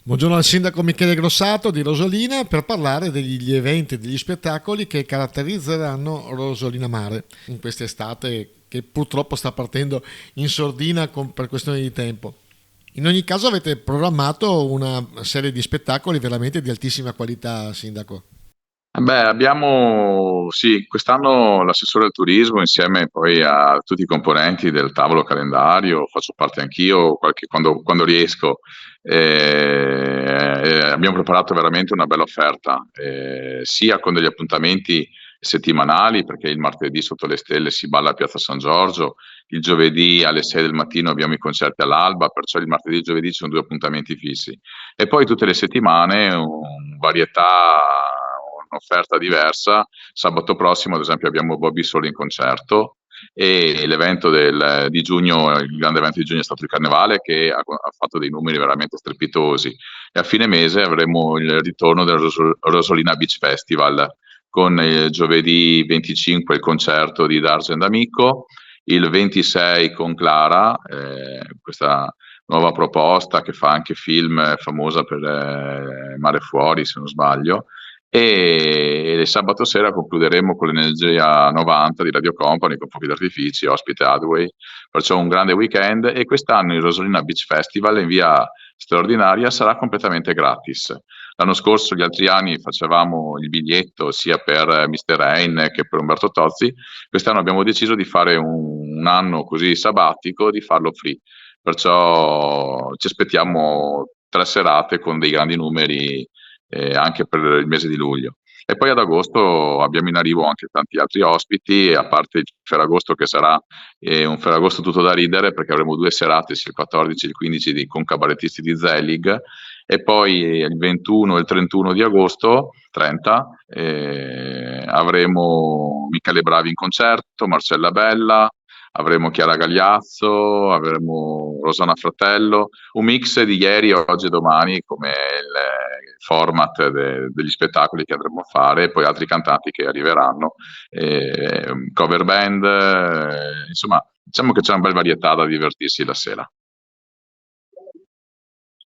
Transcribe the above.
Buongiorno al sindaco Michele Grossato di Rosolina per parlare degli eventi e degli spettacoli che caratterizzeranno Rosolina Mare in quest'estate che purtroppo sta partendo in sordina per questione di tempo. In ogni caso avete programmato una serie di spettacoli veramente di altissima qualità, sindaco. Beh, abbiamo, sì, quest'anno l'assessore al turismo insieme poi a tutti i componenti del tavolo calendario, faccio parte anch'io quando riesco, abbiamo preparato veramente una bella offerta, sia con degli appuntamenti settimanali, perché il martedì sotto le stelle si balla a Piazza San Giorgio, il giovedì alle 6 del mattino abbiamo i concerti all'alba, perciò il martedì e il giovedì ci sono due appuntamenti fissi. E poi tutte le settimane varietà, un'offerta diversa. Sabato prossimo, ad esempio, abbiamo Bobby Solo in concerto e l'evento di giugno, il grande evento di giugno è stato il Carnevale che ha fatto dei numeri veramente strepitosi e a fine mese avremo il ritorno del Rosolina Beach Festival con il giovedì 25 il concerto di D'Argent Amico, il 26 con Clara, questa nuova proposta che fa anche film, famosa per Mare Fuori, se non sbaglio. E sabato sera concluderemo con l'Energia 90 di Radio Company con fuochi d'artifici, ospite Hathaway, perciò un grande weekend. E quest'anno il Rosolina Beach Festival in via straordinaria sarà completamente gratis. L'anno scorso, gli altri anni, facevamo il biglietto sia per Mr. Rain che per Umberto Tozzi. Quest'anno abbiamo deciso di fare un anno così sabbatico, di farlo free. Perciò ci aspettiamo 3 serate con dei grandi numeri anche per il mese di luglio. E poi ad agosto abbiamo in arrivo anche tanti altri ospiti, a parte il Ferragosto che sarà un Ferragosto tutto da ridere perché avremo 2 serate, sia il 14 e il 15 con cabarettisti di Zelig, e poi il 21 e il 31 di agosto, 30, avremo Michele Bravi in concerto, Marcella Bella, avremo Chiara Gagliazzo, avremo Rosana Fratello, un mix di ieri, oggi e domani come il format degli spettacoli che andremo a fare, e poi altri cantanti che arriveranno, cover band, insomma diciamo che c'è una bella varietà da divertirsi la sera.